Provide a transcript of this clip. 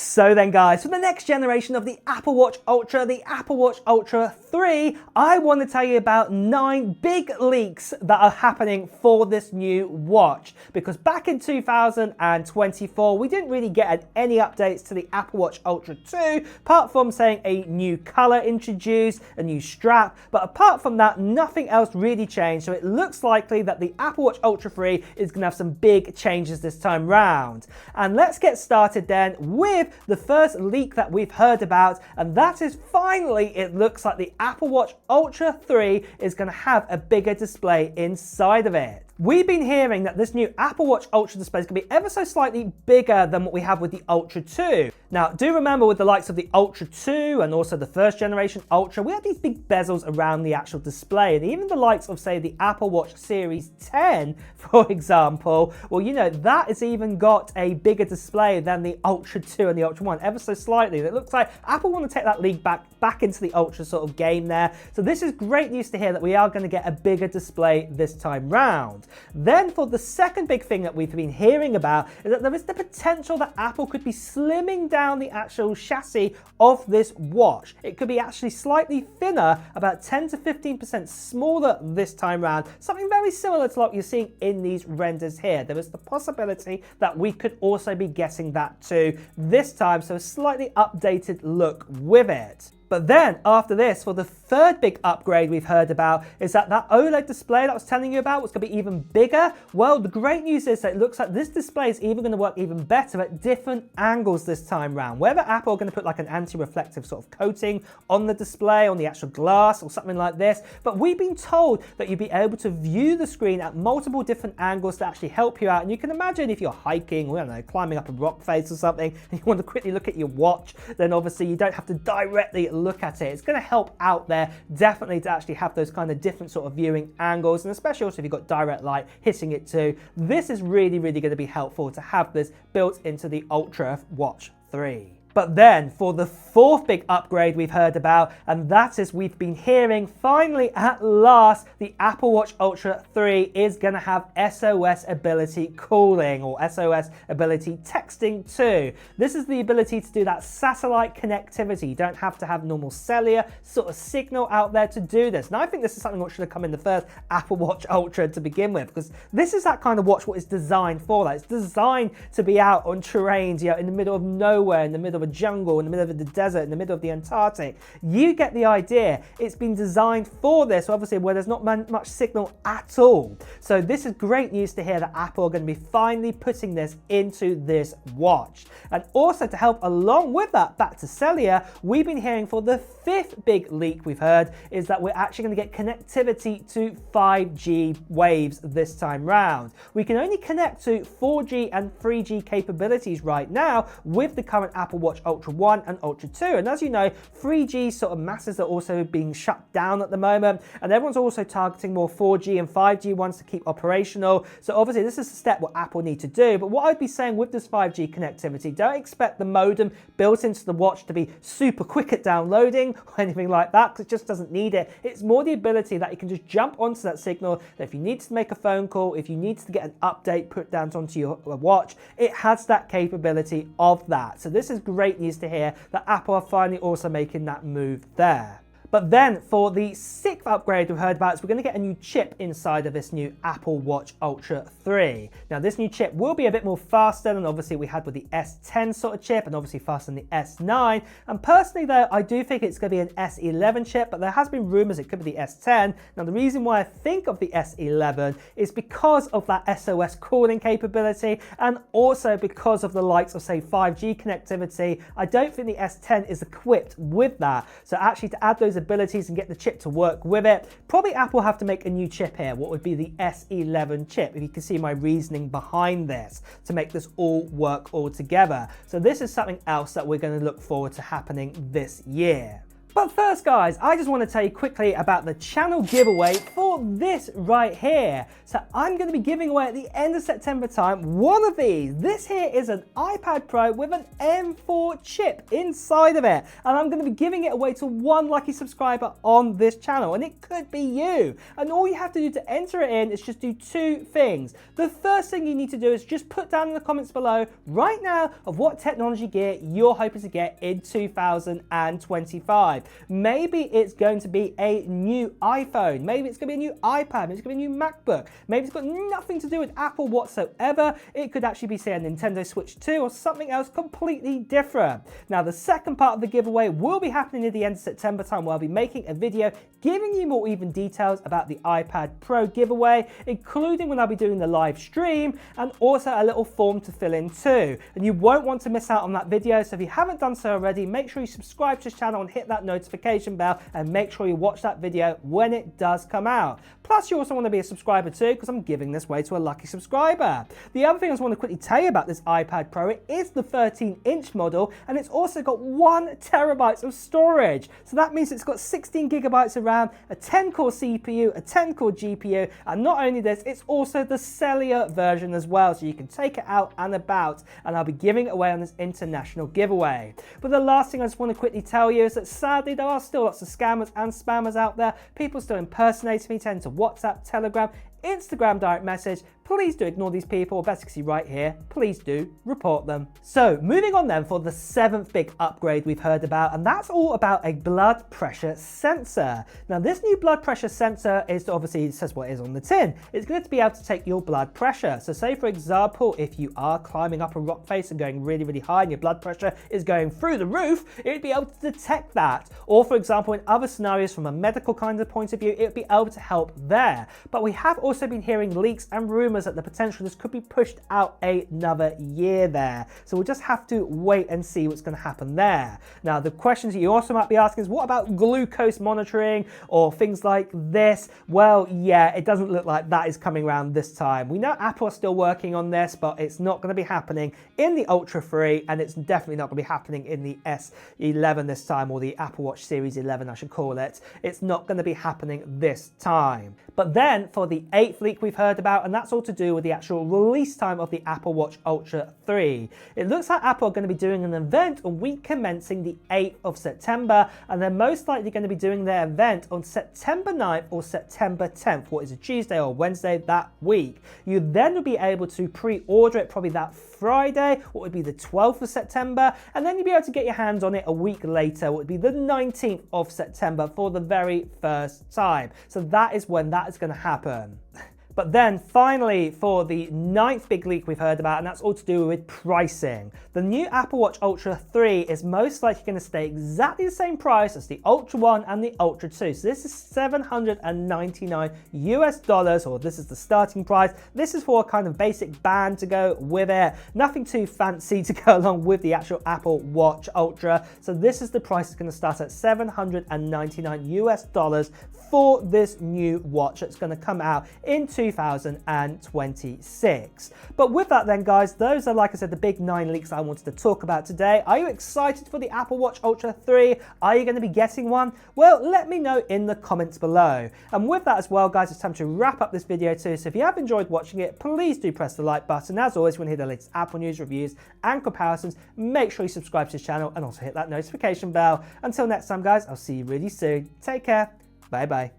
So then guys, for the next generation of the Apple Watch Ultra, the Apple Watch Ultra 3, I want to tell you about 9 big leaks that are happening for this new watch. Because back in 2024, we didn't really get any updates to the Apple Watch Ultra 2, apart from saying a new color introduced, a new strap, but apart from that, nothing else really changed. So it looks likely that the Apple Watch Ultra 3 is going to have some big changes this time round. And let's get started then with the first leak that we've heard about, and that is finally it looks like the Apple Watch Ultra 3 is going to have a bigger display inside of it. We've been hearing that this new Apple Watch Ultra display is going to be ever so slightly bigger than what we have with the Ultra 2. Now, do remember with the likes of the Ultra 2 and also the first generation Ultra, we had these big bezels around the actual display. And even the likes of, say, the Apple Watch Series 10, for example, well, you know, that has even got a bigger display than the Ultra 2 and the Ultra 1, ever so slightly. And it looks like Apple want to take that league back into the Ultra sort of game there. So this is great news to hear that we are going to get a bigger display this time round. Then for the second big thing that we've been hearing about is that there is the potential that Apple could be slimming down the actual chassis of this watch. It could be actually slightly thinner, about 10 to 15% smaller this time round, something very similar to what you're seeing in these renders here. There is the possibility that we could also be getting that too this time, so a slightly updated look with it. But then after this, for the third big upgrade we've heard about is that OLED display that I was telling you about was going to be even bigger. Well, the great news is that it looks like this display is even going to work even better at different angles this time round. Whether Apple are going to put like an anti-reflective sort of coating on the display, on the actual glass or something like this, but we've been told that you'll be able to view the screen at multiple different angles to actually help you out. And you can imagine if you're hiking, or I don't know, climbing up a rock face or something, and you want to quickly look at your watch, then obviously you don't have to directly look at it. It's going to help out there definitely to actually have those kind of different sort of viewing angles, and especially also if you've got direct light hitting it too. This is really going to be helpful to have this built into the Ultra Watch 3. But then for the fourth big upgrade we've heard about, and that is we've been hearing finally at last the Apple Watch Ultra 3 is going to have SOS ability calling, or SOS ability texting too. This is the ability to do that satellite connectivity. You don't have to have normal cellular sort of signal out there to do this. And I think this is something which should have come in the first Apple Watch Ultra to begin with, because this is that kind of watch what is designed for that. It's designed to be out on terrains, you know, in the middle of nowhere, in the middle of a jungle, in the middle of the desert, in the middle of the Antarctic. You get the idea. It's been designed for this, obviously, where there's not much signal at all. So this is great news to hear that Apple are going to be finally putting this into this watch. And also to help along with that, back to cellular, we've been hearing for the fifth big leak we've heard is that we're actually going to get connectivity to 5G waves this time round. We can only connect to 4G and 3G capabilities right now with the current Apple Watch Ultra 1 and Ultra 2. And as you know, 3G sort of masses are also being shut down at the moment, and everyone's also targeting more 4G and 5G ones to keep operational. So obviously this is a step what Apple need to do. But what I'd be saying with this 5G connectivity, don't expect the modem built into the watch to be super quick at downloading or anything like that, because it just doesn't need it. It's more the ability that you can just jump onto that signal, that if you need to make a phone call, if you need to get an update put down onto your watch, it has that capability of that. So this is great news to hear that Apple are finally also making that move there. But then for the sixth upgrade we've heard about is we're going to get a new chip inside of this new Apple Watch Ultra 3. Now this new chip will be a bit more faster than obviously we had with the S10 sort of chip, and obviously faster than the S9. And personally though, I do think it's going to be an S11 chip, but there has been rumors it could be the S10. Now the reason why I think of the S11 is because of that SOS calling capability, and also because of the likes of, say, 5G connectivity. I don't think the S10 is equipped with that. So actually to add those abilities and get the chip to work with it, probably Apple have to make a new chip here, what would be the S11 chip, if you can see my reasoning behind this, to make this all work all together. So this is something else that we're going to look forward to happening this year. But first guys, I just want to tell you quickly about the channel giveaway for this right here. So I'm going to be giving away at the end of September time one of these. This here is an iPad Pro with an M4 chip inside of it. And I'm going to be giving it away to one lucky subscriber on this channel. And it could be you. And all you have to do to enter it in is just do two things. The first thing you need to do is just put down in the comments below right now of what technology gear you're hoping to get in 2025. Maybe it's going to be a new iPhone. Maybe it's going to be a new iPad. Maybe it's going to be a new MacBook. Maybe it's got nothing to do with Apple whatsoever. It could actually be, say, a Nintendo Switch 2 or something else completely different. Now, the second part of the giveaway will be happening at the end of September time, where I'll be making a video giving you more even details about the iPad Pro giveaway, including when I'll be doing the live stream and also a little form to fill in too. And you won't want to miss out on that video. So if you haven't done so already, make sure you subscribe to this channel and hit that notification bell, and make sure you watch that video when it does come out. Plus, you also want to be a subscriber too, because I'm giving this away to a lucky subscriber. The other thing I just want to quickly tell you about this iPad Pro, it is the 13-inch model, and it's also got 1 terabyte of storage. So that means it's got 16 gigabytes of RAM, a 10-core CPU, a 10-core GPU, and not only this, it's also the cellular version as well, so you can take it out and about, and I'll be giving it away on this international giveaway. But the last thing I just want to quickly tell you is that sadly there are still lots of scammers and spammers out there. People still impersonating me, tend to WhatsApp, Telegram, Instagram direct message. Please do ignore these people, best you see right here. Please do report them. So moving on then for the 7th big upgrade we've heard about, and that's all about a blood pressure sensor. Now this new blood pressure sensor is, obviously it says what it is on the tin. It's going to be able to take your blood pressure. So say for example, if you are climbing up a rock face and going really, really high and your blood pressure is going through the roof, it would be able to detect that. Or for example, in other scenarios from a medical kind of point of view, it would be able to help there. But we have also been hearing leaks and rumors that the potential this could be pushed out another year there. So we'll just have to wait and see what's going to happen there. Now, the questions that you also might be asking is, what about glucose monitoring or things like this? Well, yeah, it doesn't look like that is coming around this time. We know Apple are still working on this, but it's not going to be happening in the Ultra 3, and it's definitely not going to be happening in the S11 this time, or the Apple Watch Series 11, I should call it. It's not going to be happening this time. But then for the 8th leak we've heard about, and that's all to do with the actual release time of the Apple Watch Ultra 3. It looks like Apple are going to be doing an event on week commencing the 8th of September, and they're most likely going to be doing their event on September 9th or September 10th, what is a Tuesday or Wednesday that week. You then will be able to pre-order it probably that Friday, what would be the 12th of September, and then you'll be able to get your hands on it a week later, what would be the 19th of September for the very first time. So that is when that is going to happen. But then finally, for the 9th big leak we've heard about, and that's all to do with pricing. The new Apple Watch Ultra 3 is most likely going to stay exactly the same price as the Ultra 1 and the Ultra 2. So this is $799 US, or this is the starting price. This is for a kind of basic band to go with it. Nothing too fancy to go along with the actual Apple Watch Ultra. So this is the price that's going to start at $799 US for this new watch that's going to come out in 2026. But with that then guys, those are, like I said, the big 9 leaks I wanted to talk about today. Are you excited for the Apple Watch Ultra 3? Are you going to be getting one? Well, let me know in the comments below. And with that as well guys, it's time to wrap up this video too. So if you have enjoyed watching it, please do press the like button. As always, when you hear the latest Apple news, reviews and comparisons, make sure you subscribe to this channel and also hit that notification bell. Until next time guys, I'll see you really soon. Take care. Bye bye.